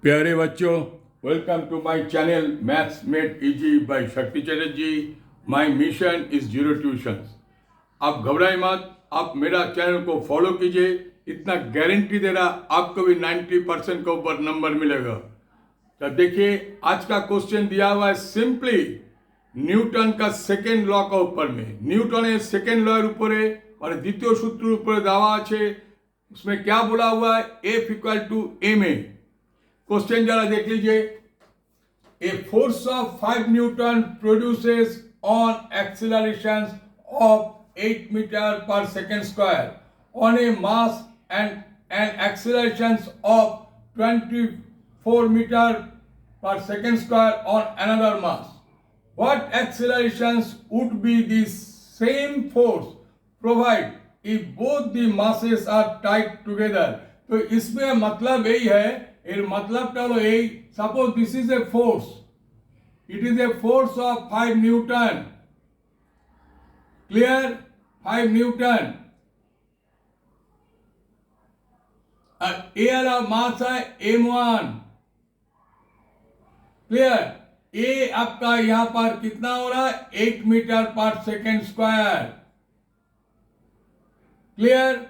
प्यारे बच्चों, welcome to my channel maths made easy by Shakti Chatterjee. My mission is zero tuitions. आप घबराए मत, आप मेरा चैनल को फॉलो कीजिए। इतना गारंटी दे रहा आपको भी 90% के ऊपर नंबर मिलेगा। तो देखिए, आज का क्वेश्चन दिया हुआ है सिंपली न्यूटन का सेकेंड लॉ का ऊपर में। न्यूटन सेकेंड लॉ ऊपर है और द्वितीय सूत्र ऊपर दावा है। उसमें क्या बोला हुआ है? F equal to M A. Question जरा देख लीजिए। A force of 5 newton produces on acceleration of 8 metre per second square on a mass and acceleration of 24 metre per second square on another mass. What accelerations would be the same force provide if both the masses are tied together? तो इसमें मतलब यही है, मतलब चलो यही, suppose this is a force, it is a force of 5 newton, clear, 5 newton. A वाला mass है m1, क्लियर। ए आपका यहां पर कितना हो रहा है? 8 metre per second square, clear.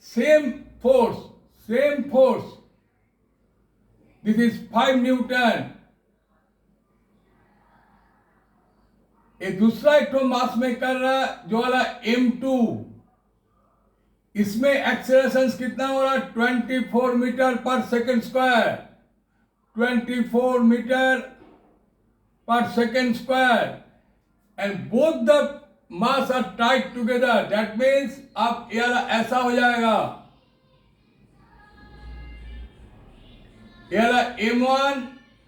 Same force, this is 5 Newton. ये दूसरा एक तो मास में कर रहा है जो वाला m2, इसमें एक्सेलरेशन कितना हो रहा है? 24 metre per second square, 24 meter per second square, and both the mass are tied together. That means अब ये ऐसा हो जाएगा, ये m1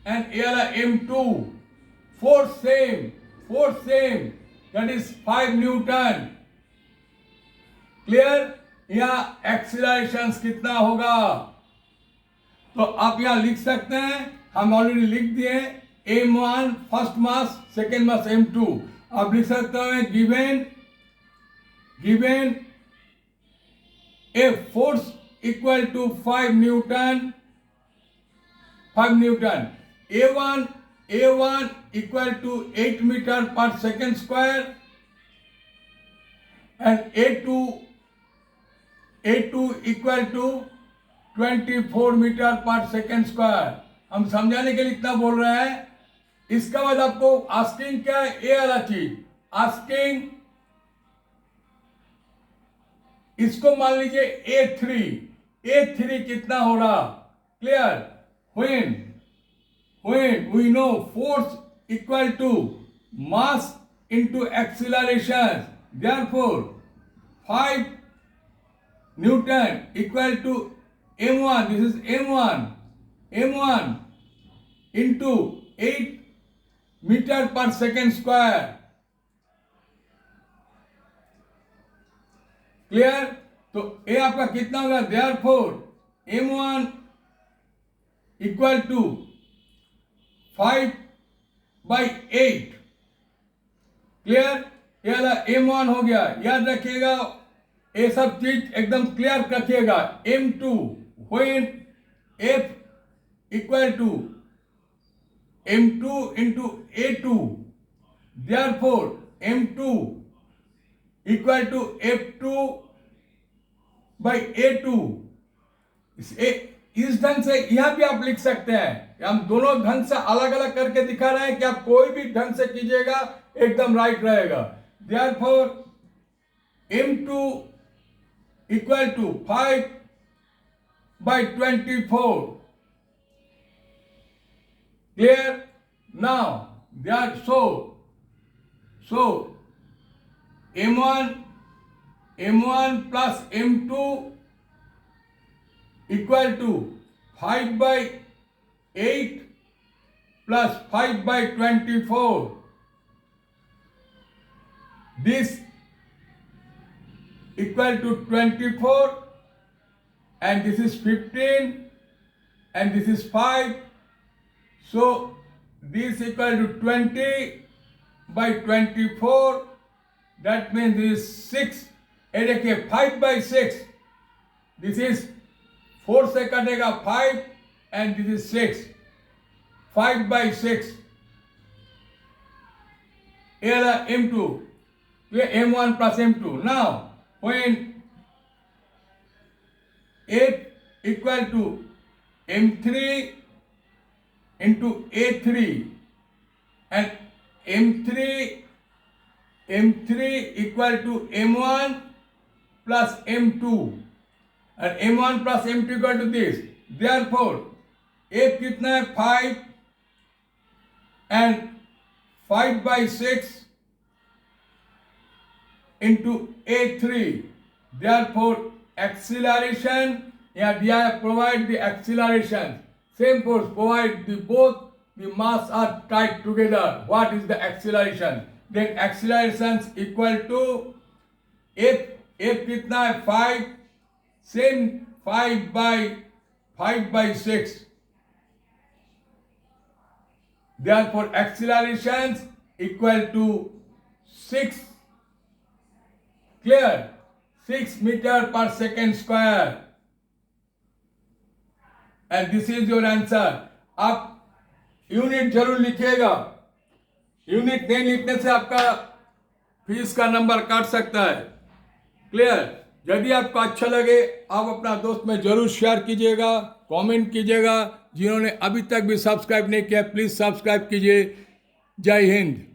and ये m2, force same, that is 5 Newton, clear। यहाँ एक्सीलरेशन कितना होगा? तो आप यहां लिख सकते हैं, हम ऑलरेडी लिख दिए, m1 first mass, second mass m2। आप लिख सकते हैं given a force equal to 5 newton, a1 equal to 8 metre per second square and a2 equal to 24 metre per second square. हम समझाने के लिए इतना बोल रहे हैं। इसका बाद आपको आस्किंग क्या है? ए वाला चीज आस्किंग, इसको मान लीजिए A3 कितना हो रहा? Clear. When we know force equal to mass into acceleration, therefore 5 newton equal to m1, this is m1 into 8 meter per second square, clear. तो ये आपका कितना होगा? Therefore m1 equal to 5/8, clear. ये वाला m1 हो गया। याद रखिएगा, ये सब चीज एकदम क्लियर रखिएगा। m2 when F equal to m2 into a2, therefore m2 equal to f2 by a2। इस ढंग से यहां भी आप लिख सकते हैं। हम दोनों ढंग से अलग अलग करके दिखा रहे हैं कि आप कोई भी ढंग से कीजिएगा एकदम राइट रहेगा। therefore m2 equal to 5/24, clear। now there, so m1 plus m2 equal to 5/8 plus 5/24, this equal to 24, and this is 15 and this is 5, so this equal to 20/24, that means this is 6। ये देखिए 5/6, this is 4 से कटेगा 5 and this is 6. 5 by 6. Here M2. Here M1 plus M2. Now, when 8 equal to M3 into A3 and M3 equal to M1 plus M2 and M1 plus M2 equal to this. Therefore, A कितना है 5 and 5 by 6 into A3. Therefore, acceleration, here provide the acceleration. Same force provide the both the mass are tied together. What is the acceleration? Then accelerations equal to F कितना है 5, same 5 by 6. Therefore, accelerations equal to 6. Clear? 6 meter per second square. And this is your answer. आप unit जरूर लिखिएगा. Unit नहीं लिखने से आपका fees का नंबर काट सकता है. क्लियर? यदि आपको अच्छा लगे आप अपना दोस्त में जरूर शेयर कीजिएगा, कमेंट कीजिएगा. जिन्होंने अभी तक भी सब्सक्राइब नहीं किया प्लीज सब्सक्राइब कीजिए. जय हिंद.